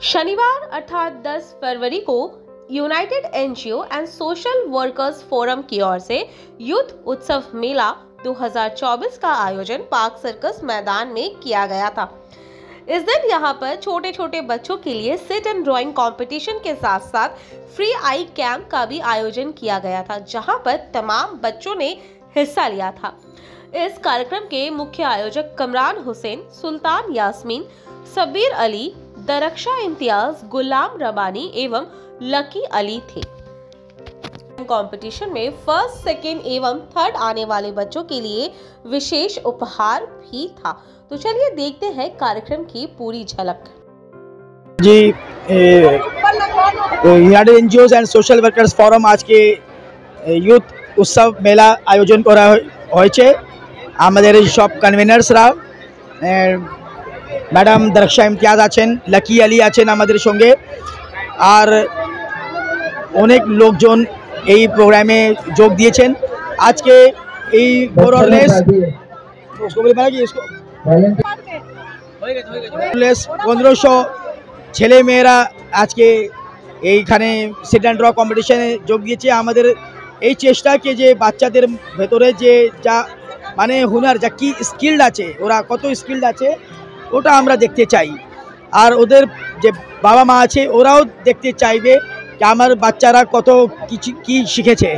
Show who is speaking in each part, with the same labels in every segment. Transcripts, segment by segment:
Speaker 1: शनिवार अर्थात 10 फरवरी को United NGO and social workers forum की ओर से यूथ उत्सव मेला 2024 का आयोजन पार्क सर्कस मैदान में किया गया था। इस दिन यहां पर छोटे छोटे बच्चों के लिए सिट एंड ड्राइंग कंपटीशन के साथ साथ फ्री आई कैंप का भी आयोजन किया गया था, जहां पर तमाम बच्चों ने हिस्सा लिया था। इस कार्यक्रम के मुख्य आयोजक कमरान हुसैन, सुल्तान यास्मीन, सबीर अली, दरक्षा इम्तियाज, गुलाम रबानी एवं लकी अली थे। कंपटीशन में फर्स्ट, सेकंड एवं थर्ड आने वाले बच्चों के लिए विशेष उपहार भी था। तो चलिए देखते हैं कार्यक्रम की पूरी झलक।
Speaker 2: जी, United NGO and social workers forum आज के यूथ उत्सव मेला आयोजन करा হয়েছে। আমাদের সব কনভেনার্সরা ম্যাডাম দরक्षा ইমতিয়াজ আছেন, লাকি আলী আছেন আমাদের সঙ্গে, আর অনেক লোকজন এই প্রোগ্রামে যোগ দিয়েছেন। আজকে এই মোরলেস 1500 ছেলে মেয়েরা আজকে এইখানে সিট অ্যান্ড ড্র কম্পিটিশনে যোগ দিয়েছে। আমাদের এই চেষ্টাকে যে বাচ্চাদের ভেতরে যে যা মানে হুনার, যা কি স্কিল্ড আছে, ওরা কত স্কিল্ড আছে ওটা আমরা দেখতে চাই। আর ওদের যে বাবা মা আছে ওরাও দেখতে চাইবে যে আমার বাচ্চারা কত কিছু কি শিখেছে।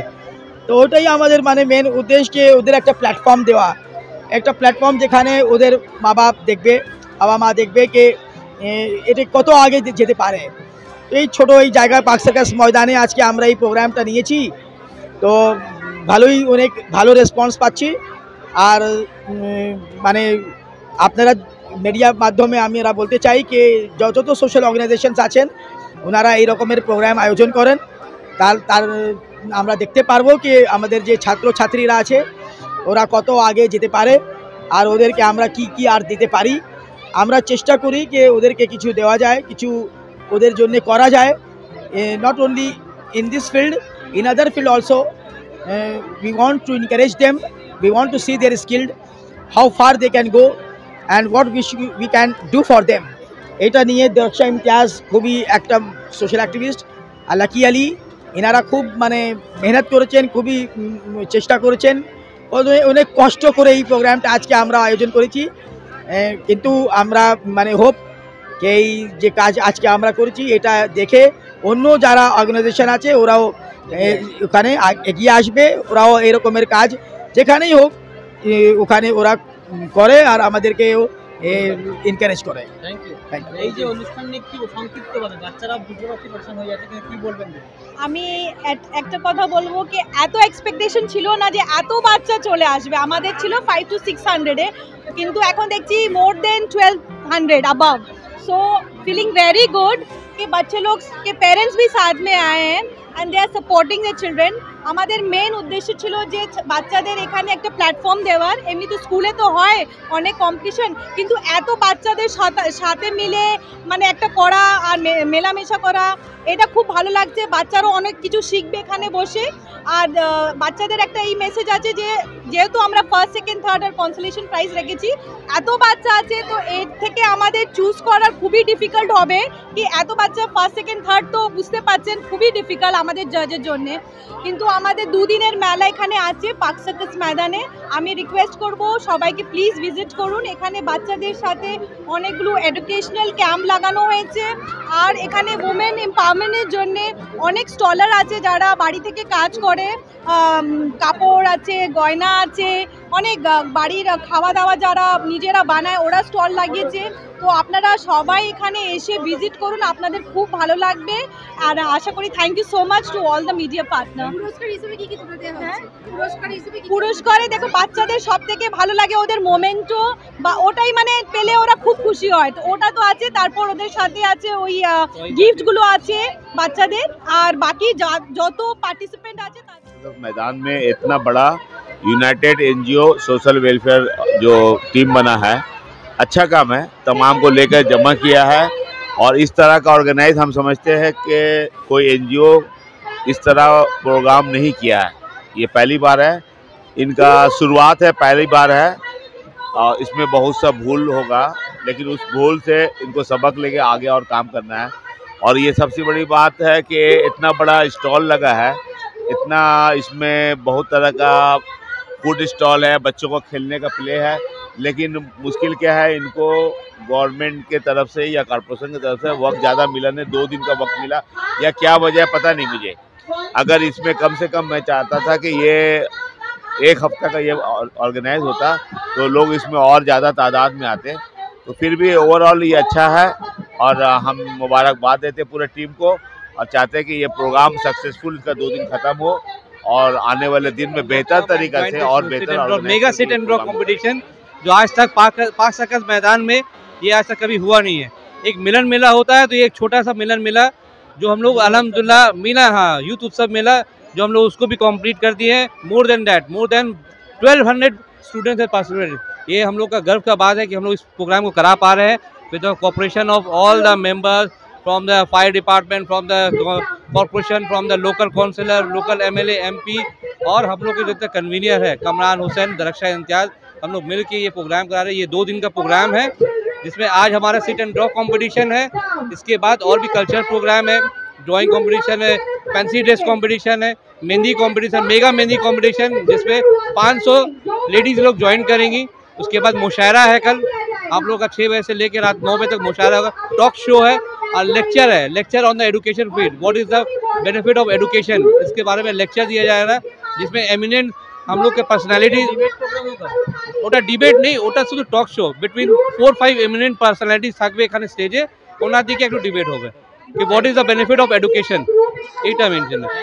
Speaker 2: তো ওটাই আমাদের মানে মেন উদ্দেশ্যকে ওদের একটা প্ল্যাটফর্ম দেওয়া, একটা প্ল্যাটফর্ম যেখানে ওদের বাবা মা দেখবে যে এটা কত আগে যেতে পারে। এই ছোটো এই জায়গায় পার্ক সার্কাস ময়দানে আজকে আমরা এই প্রোগ্রামটা নিয়েছি। তো ভালোই, অনেক ভালো রেসপন্স পাচ্ছি। আর মানে আপনারা মিডিয়ার মাধ্যমে আমরা বলতে চাই যে যত সোশ্যাল অর্গানাইজেশনস আছেন ওনারা এই রকমের প্রোগ্রাম আয়োজন করেন, তার আমরা দেখতে পারবো যে আমাদের যে ছাত্রছাত্রীরা আছে ওরা কত আগে যেতে পারে আর ওদেরকে আমরা কি আর দিতে পারি। আমরা চেষ্টা করি যে ওদেরকে কিছু দেওয়া যায়, কিছু ওদের জন্য করা যায়। Not only in this field, in other field also, we want to encourage them, we want to see their skill, how far they can go and what we can do for them. এটা নিয়ে দরक्षा ইমতিয়াজ খুবই একটা social activist, আর lucky Ali এনারা খুব মানে মেহনত করেছেন, খুবই চেষ্টা করেছেন, অনেক কষ্ট করে এই প্রোগ্রামটা আজকে আমরা আয়োজন করেছি। কিন্তু আমরা মানে হোপ যে এই যে কাজ আজকে আমরা করেছি এটা দেখে অন্য যারা অর্গানাইজেশন আছে ওরাও ওখানে এগিয়ে আসবে, ওরাও এরকমের কাজ যেখানেই হোক ওখানে ওরা করে আর আমাদেরকেও এনকারেজ করে।
Speaker 3: এই যে অনুষ্ঠান নিয়ে কি সংক্ষিপ্তভাবে বাচ্চারা বুঝতে পারছেন হয়ে যাচ্ছে, কি বলবেন?
Speaker 4: আমি একটা কথা বলবো কি এত এক্সপেকটেশন ছিল না যে এত বাচ্চা চলে আসবে। আমাদের ছিল 500 to 600 কিন্তু এখন দেখছি more than 1200 above. So feeling very good कि बच्चे लोग के पेरेंट्स भी साथ में आए हैं and they are supporting the children. আমাদের মেন উদ্দেশ্য ছিল যে বাচ্চাদের এখানে একটা প্ল্যাটফর্ম দেওয়ার। এমনি তো স্কুলে তো হয় অনেক কম্পিটিশন, কিন্তু এত বাচ্চাদের সাথে মিলে মানে একটা করা আর মেলামেশা করা, এটা খুব ভালো লাগছে। বাচ্চারাও অনেক কিছু শিখবে এখানে বসে। আর বাচ্চাদের একটা এই মেসেজ আছে যে যেহেতু আমরা ফার্স্ট, সেকেন্ড, থার্ড আর কনসোলেশন প্রাইজ রেখেছি, এত বাচ্চা আছে তো এর থেকে আমাদের চুজ করার খুবই ডিফিকাল্ট হবে। কি এত বাচ্চা ফার্স্ট, সেকেন্ড, থার্ড তো বুঝতে পারছেন খুবই ডিফিকাল্ট আমাদের জাজের জন্যে। কিন্তু আমাদের দুদিনের মেলা এখানে আছে পার্ক সার্কাস ময়দানে। আমি রিকোয়েস্ট করব সবাইকে প্লিজ ভিজিট করুন। এখানে বাচ্চাদের সাথে অনেকগুলো এডুকেশনাল ক্যাম্প লাগানো হয়েছে আর এখানে উমেন এম্পাওয়ারমেন্টের জন্য অনেক স্টলার আছে যারা বাড়ি থেকে কাজ করে, কাপড় আছে, গয়না আছে, অনেক বাড়ির খাওয়া দাওয়া যারা নিজেরা বানায় ওরা স্টল লাগিয়েছে। তো আপনারা সবাই এখানে এসে ভিজিট করুন, আপনাদের খুব ভালো লাগবে। আর আশা করি thank you so much to all the media partner. পুরস্কারে দেখো বাচ্চাদের সব থেকে ভালো লাগে ওদের মোমেন্টো, বা ওটাই মানে পেলে ওরা খুব খুশি হয়। তো ওটা তো আছে, তারপর ওদের সাথে আছে ওই গিফটগুলো আছে বাচ্চাদের, আর বাকি যত পার্টিসিপেন্ট আছে।
Speaker 5: मैदान में इतना बड़ा यूनाइटेड एनजीओ सोशल वेलफेयर जो टीम बना है, अच्छा काम है, तमाम को लेकर जमा किया है। और इस तरह का ऑर्गेनाइज हम समझते हैं कि कोई एनजीओ इस तरह प्रोग्राम नहीं किया है, ये पहली बार है, इनका शुरुआत है, पहली बार है। और इसमें बहुत सा भूल होगा लेकिन उस भूल से इनको सबक लेके आगे और काम करना है। और ये सबसे बड़ी बात है कि इतना बड़ा स्टॉल लगा है, इतना इसमें बहुत तरह का फूड स्टॉल है, बच्चों को खेलने का प्ले है, लेकिन मुश्किल क्या है, इनको गवर्नमेंट के तरफ से या कॉर्पोरेशन की तरफ से वक्त ज़्यादा मिला नहीं, 2 दिन का वक्त मिला या क्या वजह पता नहीं मुझे। अगर इसमें कम से कम मैं चाहता था कि ये 1 हफ्ता का ये ऑर्गेनाइज होता तो लोग इसमें और ज़्यादा तादाद में आते। तो फिर भी ओवरऑल ये अच्छा है और हम मुबारकबाद देते पूरे टीम को और चाहते हैं कि ये प्रोग्राम सक्सेसफुल इसका 2 दिन खत्म हो और आने वाले दिन में बेहतर तरीका से और बेहतर
Speaker 6: mega sit and draw competition जो आज तक पाक सर्कस मैदान में ये आज तक कभी हुआ नहीं है। एक मिलन मेला होता है तो ये एक छोटा सा मिलन मेला जो हम लोग अल्हम्दुलिल्लाह मीना यूथ उत्सव मेला जो हम लोग उसको भी कंप्लीट कर दिए हैं। मोर देन 1200 स्टूडेंट्स हैं पार्टिसिपेटेड। ये हम लोग का गर्व का बात है कि हम लोग इस प्रोग्राम को करा पा रहे हैं with the cooperation of all the members from the fire department, from the corporation, from the local councillor, local MLA, MP और हम लोग के जितने कन्वीनियर है कमरान हुसैन, दरख्शा इम्तियाज़, हम लोग मिल के ये प्रोग्राम करा रहे हैं। ये 2 दिन का प्रोग्राम है जिसमें आज हमारा सिट एंड ड्रॉ कंपटीशन है। इसके बाद और भी कल्चरल प्रोग्राम है, ड्राइंग कंपटीशन है, फैंसी ड्रेस कंपटीशन है, mehndi competition, mega mehndi competition जिसमें 500 लेडीज़ लोग ज्वाइन करेंगी। उसके बाद मुशायरा है कल आप लोग का 6 बजे से लेकर रात 9 बजे तक मुशायरा होगा। टॉक शो है और लेक्चर है, lecture on the education field, what is the benefit of education, इसके बारे में लेक्चर दिया जाएगा जिसमें एमिनेंट हम लोग के पर्सनैलिटी। ওটা ডিবেট নেই, ওটা শুধু talk show between 4-5 eminent personalities থাকবে এখানে স্টেজে, ওনার দিকে একটু ডিবেট হবে कि what is the benefit of education, এইটা মেনশন है।